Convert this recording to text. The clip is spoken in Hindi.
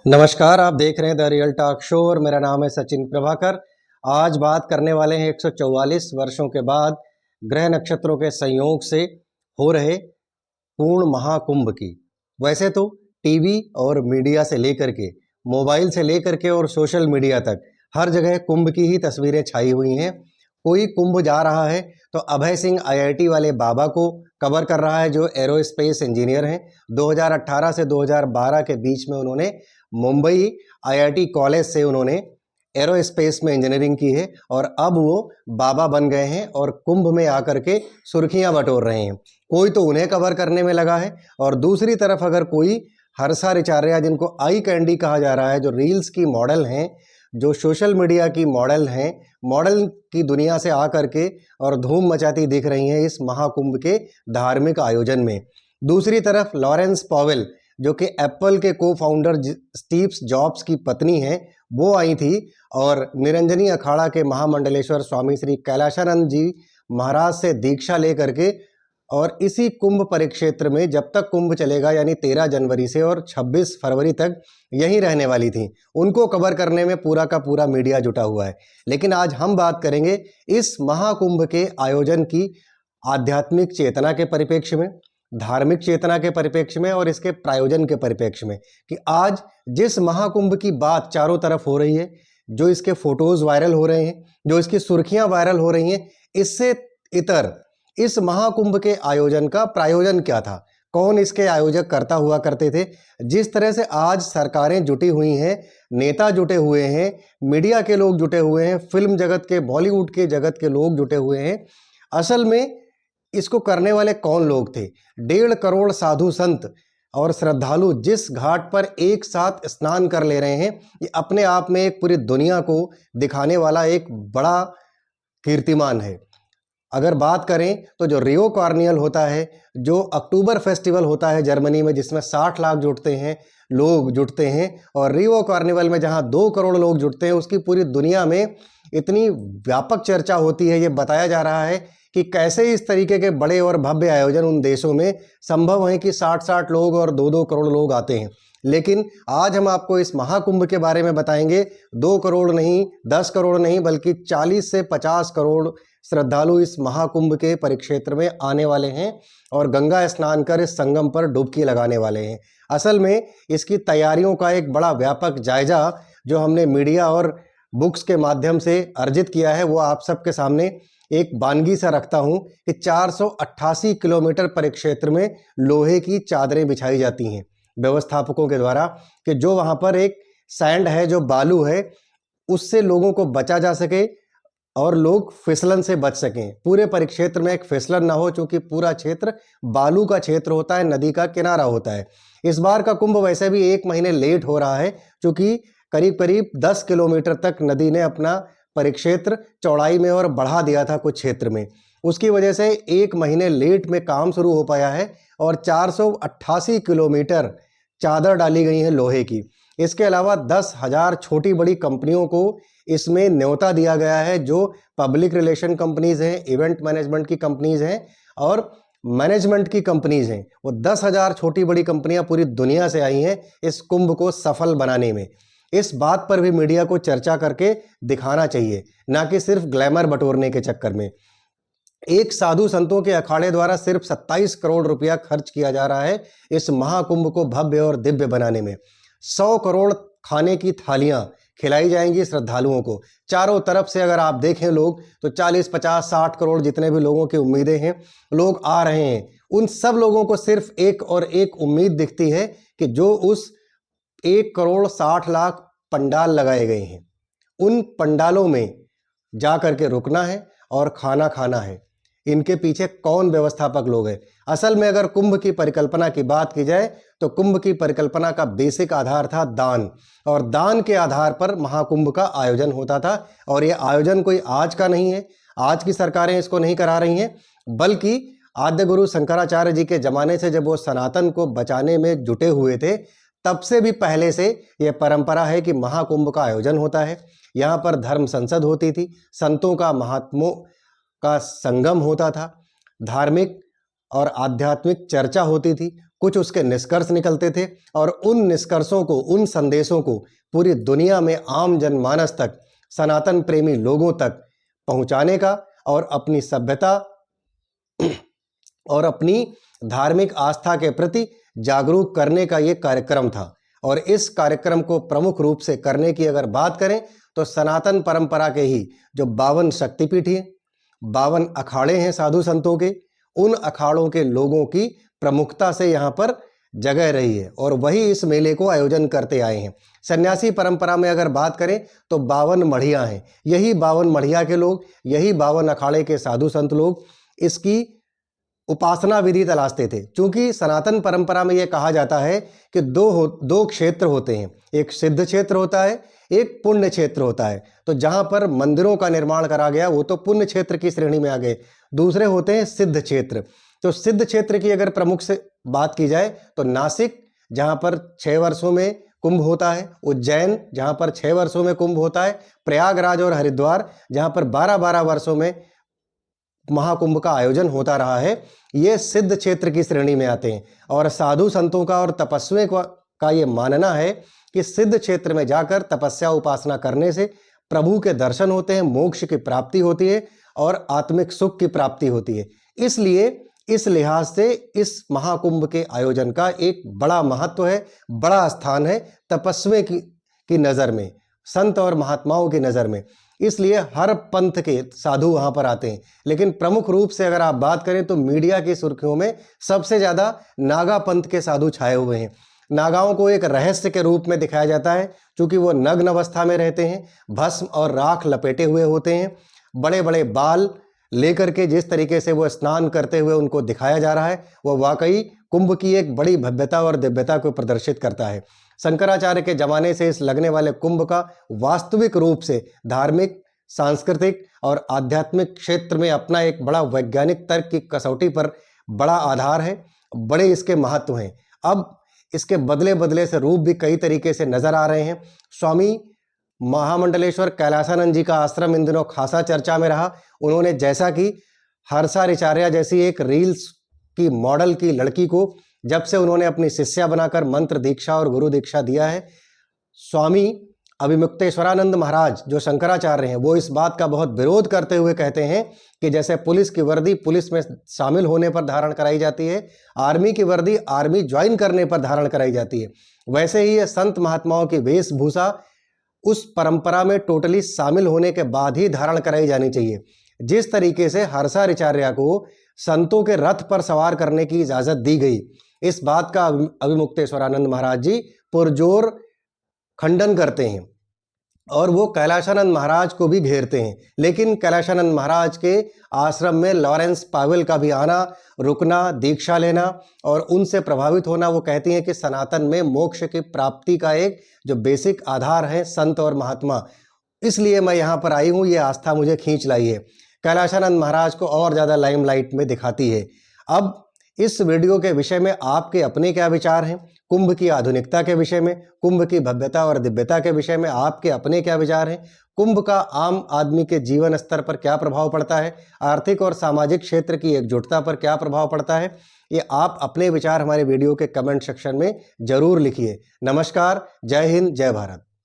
नमस्कार, आप देख रहे हैं द रियल टॉक शो और मेरा नाम है सचिन प्रभाकर। आज बात करने वाले हैं 144 वर्षों के बाद ग्रह नक्षत्रों के संयोग से हो रहे पूर्ण महाकुंभ की। वैसे तो टीवी और मीडिया से लेकर के, मोबाइल से लेकर के और सोशल मीडिया तक हर जगह कुंभ की ही तस्वीरें छाई हुई हैं। कोई कुंभ जा रहा है तो अभय सिंह आईआईटी वाले बाबा को कवर कर रहा है, जो एरोस्पेस इंजीनियर हैं। 2018 से 2012 के बीच में उन्होंने मुंबई आईआईटी कॉलेज से उन्होंने एरोस्पेस में इंजीनियरिंग की है और अब वो बाबा बन गए हैं और कुंभ में आकर के सुर्खियां बटोर रहे हैं। कोई तो उन्हें कवर करने में लगा है और दूसरी तरफ अगर कोई हर्षा रिचार्या, जिनको आई कैंडी कहा जा रहा है, जो रील्स की मॉडल हैं, जो सोशल मीडिया की मॉडल हैं, मॉडल की दुनिया से आकर के और धूम मचाती दिख रही हैं इस महाकुंभ के धार्मिक आयोजन में। दूसरी तरफ लॉरेंस पॉवेल, जो कि एप्पल के को फाउंडर स्टीव जॉब्स की पत्नी हैं, वो आई थी और निरंजनी अखाड़ा के महामंडलेश्वर स्वामी श्री कैलाशानंद जी महाराज से दीक्षा लेकर के और इसी कुंभ परिक्षेत्र में जब तक कुंभ चलेगा यानी 13 जनवरी से और 26 फरवरी तक यहीं रहने वाली थी। उनको कवर करने में पूरा का पूरा मीडिया जुटा हुआ है। लेकिन आज हम बात करेंगे इस महाकुंभ के आयोजन की आध्यात्मिक चेतना के परिप्रेक्ष्य में, धार्मिक चेतना के परिप्रेक्ष्य में और इसके प्रायोजन के परिप्रेक्ष्य में, कि आज जिस महाकुंभ की बात चारों तरफ हो रही है, जो इसके फोटोज वायरल हो रहे हैं, जो इसकी सुर्खियां वायरल हो रही हैं, इससे इतर इस महाकुंभ के आयोजन का प्रायोजन क्या था, कौन इसके आयोजक करता हुआ करते थे। जिस तरह से आज सरकारें जुटी हुई हैं, नेता जुटे हुए हैं, मीडिया के लोग जुटे हुए हैं, फिल्म जगत के, बॉलीवुड के जगत के लोग जुटे हुए हैं, असल में इसको करने वाले कौन लोग थे। 1.5 करोड़ साधु संत और श्रद्धालु जिस घाट पर एक साथ स्नान कर ले रहे हैं, ये अपने आप में एक पूरी दुनिया को दिखाने वाला एक बड़ा कीर्तिमान है। अगर बात करें तो जो रियो कार्निवल होता है, जो अक्टूबर फेस्टिवल होता है जर्मनी में, जिसमें 60 लाख लोग जुटते हैं, और रियो कार्निवल में जहां 2 करोड़ लोग जुटते हैं, उसकी पूरी दुनिया में इतनी व्यापक चर्चा होती है। ये बताया जा रहा है कि कैसे इस तरीके के बड़े और भव्य आयोजन उन देशों में संभव है कि 60-60 लोग और 2-2 करोड़ लोग आते हैं। लेकिन आज हम आपको इस महाकुंभ के बारे में बताएंगे। 2 करोड़ नहीं, 10 करोड़ नहीं, बल्कि 40 से 50 करोड़ श्रद्धालु इस महाकुंभ के परिक्षेत्र में आने वाले हैं और गंगा स्नान कर इस संगम पर डुबकी लगाने वाले हैं। असल में इसकी तैयारियों का एक बड़ा व्यापक जायजा जो हमने मीडिया और बुक्स के माध्यम से अर्जित किया है, वो आप सबके सामने एक वानगी सा रखता हूं कि 488 किलोमीटर परिक्षेत्र में लोहे की चादरें बिछाई जाती हैं व्यवस्थापकों के द्वारा, कि जो वहां पर एक सैंड है, जो बालू है, उससे लोगों को बचा जा सके और लोग फिसलन से बच सकें। पूरे परिक्षेत्र में एक फिसलन ना हो, क्योंकि पूरा क्षेत्र बालू का क्षेत्र होता है, नदी का किनारा होता है। इस बार का कुंभ वैसे भी 1 महीने लेट हो रहा है, क्योंकि करीब करीब 10 किलोमीटर तक नदी ने अपना परिक्षेत्र चौड़ाई में और बढ़ा दिया था कुछ क्षेत्र में। उसकी वजह से 1 महीने लेट में काम शुरू हो पाया है और 488 किलोमीटर चादर डाली गई है लोहे की। इसके अलावा 10,000 छोटी बड़ी कंपनियों को इसमें न्योता दिया गया है, जो पब्लिक रिलेशन कंपनीज हैं, इवेंट मैनेजमेंट की कंपनीज हैं और मैनेजमेंट की कंपनीज हैं। वो 10,000 छोटी बड़ी कंपनियां पूरी दुनिया से आई हैं इस कुंभ को सफल बनाने में। इस बात पर भी मीडिया को चर्चा करके दिखाना चाहिए, ना कि सिर्फ ग्लैमर बटोरने के चक्कर में। एक साधु संतों के अखाड़े द्वारा सिर्फ 27 करोड़ रुपया खर्च किया जा रहा है इस महाकुंभ को भव्य और दिव्य बनाने में। 100 करोड़ खाने की थालियां खिलाई जाएंगी श्रद्धालुओं को। चारों तरफ से अगर आप देखें लोग, तो 40, 50, 60 करोड़ जितने भी लोगों की उम्मीदें हैं, लोग आ रहे हैं। उन सब लोगों को सिर्फ एक और एक उम्मीद दिखती है कि जो उस 1 करोड़ 60 लाख पंडाल लगाए गए हैं, उन पंडालों में जा करके रुकना है और खाना खाना है। इनके पीछे कौन व्यवस्थापक लोग हैं? असल में अगर कुंभ की परिकल्पना की बात की जाए तो कुंभ की परिकल्पना का बेसिक आधार था दान, और दान के आधार पर महाकुंभ का आयोजन होता था। और यह आयोजन कोई आज का नहीं है, आज की सरकारें इसको नहीं करा रही हैं, बल्कि आद्य गुरु शंकराचार्य जी के जमाने से, जब वो सनातन को बचाने में जुटे हुए थे, तब से भी पहले से यह परंपरा है कि महाकुंभ का आयोजन होता है। यहाँ पर धर्म संसद होती थी, संतों का, महात्मों का संगम होता था, धार्मिक और आध्यात्मिक चर्चा होती थी, कुछ उसके निष्कर्ष निकलते थे और उन निष्कर्षों को, उन संदेशों को पूरी दुनिया में आम जनमानस तक, सनातन प्रेमी लोगों तक पहुंचाने का और अपनी सभ्यता और अपनी धार्मिक आस्था के प्रति जागरूक करने का ये कार्यक्रम था। और इस कार्यक्रम को प्रमुख रूप से करने की अगर बात करें तो सनातन परंपरा के ही जो 52 शक्तिपीठ हैं, 52 अखाड़े हैं साधु संतों के, उन अखाड़ों के लोगों की प्रमुखता से यहाँ पर जगह रही है और वही इस मेले को आयोजन करते आए हैं। सन्यासी परंपरा में अगर बात करें तो 52 मढ़िया हैं। यही 52 मढ़िया के लोग, यही 52 अखाड़े के साधु संत लोग इसकी उपासना विधि तलाशते थे। क्योंकि सनातन परंपरा में यह कहा जाता है कि दो क्षेत्र होते हैं, एक सिद्ध क्षेत्र होता है, एक पुण्य क्षेत्र होता है। तो जहां पर मंदिरों का निर्माण करा गया वो तो पुण्य क्षेत्र की श्रेणी में आ गए, दूसरे होते हैं सिद्ध क्षेत्र। तो सिद्ध क्षेत्र की अगर प्रमुख से बात की जाए तो नासिक, जहां पर 6 वर्षों में कुंभ होता है, उज्जैन जहां पर 6 वर्षों में कुंभ होता है, प्रयागराज और हरिद्वार जहां पर 12-12 वर्षों में महाकुंभ का आयोजन होता रहा है, ये सिद्ध क्षेत्र की श्रेणी में आते हैं। और साधु संतों का और तपस्वियों का ये मानना है कि सिद्ध क्षेत्र में जाकर तपस्या उपासना करने से प्रभु के दर्शन होते हैं, मोक्ष की प्राप्ति होती है और आत्मिक सुख की प्राप्ति होती है। इसलिए इस लिहाज से इस महाकुंभ के आयोजन का एक बड़ा महत्व है, बड़ा स्थान है तपस्वी की नज़र में, संत और महात्माओं की नज़र में। इसलिए हर पंथ के साधु वहां पर आते हैं। लेकिन प्रमुख रूप से अगर आप बात करें तो मीडिया की सुर्खियों में सबसे ज़्यादा नागा पंथ के साधु छाए हुए हैं। नागाओं को एक रहस्य के रूप में दिखाया जाता है, क्योंकि वो नग्न अवस्था में रहते हैं, भस्म और राख लपेटे हुए होते हैं, बड़े बड़े बाल लेकर के जिस तरीके से वो स्नान करते हुए उनको दिखाया जा रहा है, वो वाकई कुंभ की एक बड़ी भव्यता और दिव्यता को प्रदर्शित करता है। शंकराचार्य के जमाने से इस लगने वाले कुंभ का वास्तविक रूप से धार्मिक, सांस्कृतिक और आध्यात्मिक क्षेत्र में अपना एक बड़ा वैज्ञानिक तर्क की कसौटी पर बड़ा आधार है, बड़े इसके महत्व हैं। अब इसके बदले बदले से रूप भी कई तरीके से नजर आ रहे हैं। स्वामी महामंडलेश्वर कैलासानंद जी का आश्रम इन दिनों खासा चर्चा में रहा। उन्होंने जैसा कि हर्षा रिचार्या जैसी एक रील्स की मॉडल की लड़की को जब से उन्होंने अपनी शिष्या बनाकर मंत्र दीक्षा और गुरु दीक्षा दिया है, स्वामी अभिमुक्तेश्वरानंद महाराज जो शंकराचार्य हैं, वो इस बात का बहुत विरोध करते हुए कहते हैं कि जैसे पुलिस की वर्दी पुलिस में शामिल होने पर धारण कराई जाती है, आर्मी की वर्दी आर्मी ज्वाइन करने पर धारण कराई जाती है, वैसे ही ये संत महात्माओं की वेशभूषा उस परंपरा में टोटली शामिल होने के बाद ही धारण कराई जानी चाहिए। जिस तरीके से हर्षा रिचार्या को संतों के रथ पर सवार करने की इजाजत दी गई, इस बात का अभिमुक्तेश्वरानंद महाराज जी पुरजोर खंडन करते हैं और वो कैलाशानंद महाराज को भी घेरते हैं। लेकिन कैलाशानंद महाराज के आश्रम में लॉरेंस पावेल का भी आना, रुकना, दीक्षा लेना और उनसे प्रभावित होना, वो कहती हैं कि सनातन में मोक्ष की प्राप्ति का एक जो बेसिक आधार है संत और महात्मा, इसलिए मैं यहाँ पर आई हूँ, ये आस्था मुझे खींच लाई है, कैलाशानंद महाराज को और ज़्यादा लाइमलाइट में दिखाती है। अब इस वीडियो के विषय में आपके अपने क्या विचार हैं? कुंभ की आधुनिकता के विषय में, कुंभ की भव्यता और दिव्यता के विषय में आपके अपने क्या विचार हैं? कुंभ का आम आदमी के जीवन स्तर पर क्या प्रभाव पड़ता है? आर्थिक और सामाजिक क्षेत्र की एकजुटता पर क्या प्रभाव पड़ता है? ये आप अपने विचार हमारे वीडियो के कमेंट सेक्शन में जरूर लिखिए। नमस्कार, जय हिंद, जय भारत।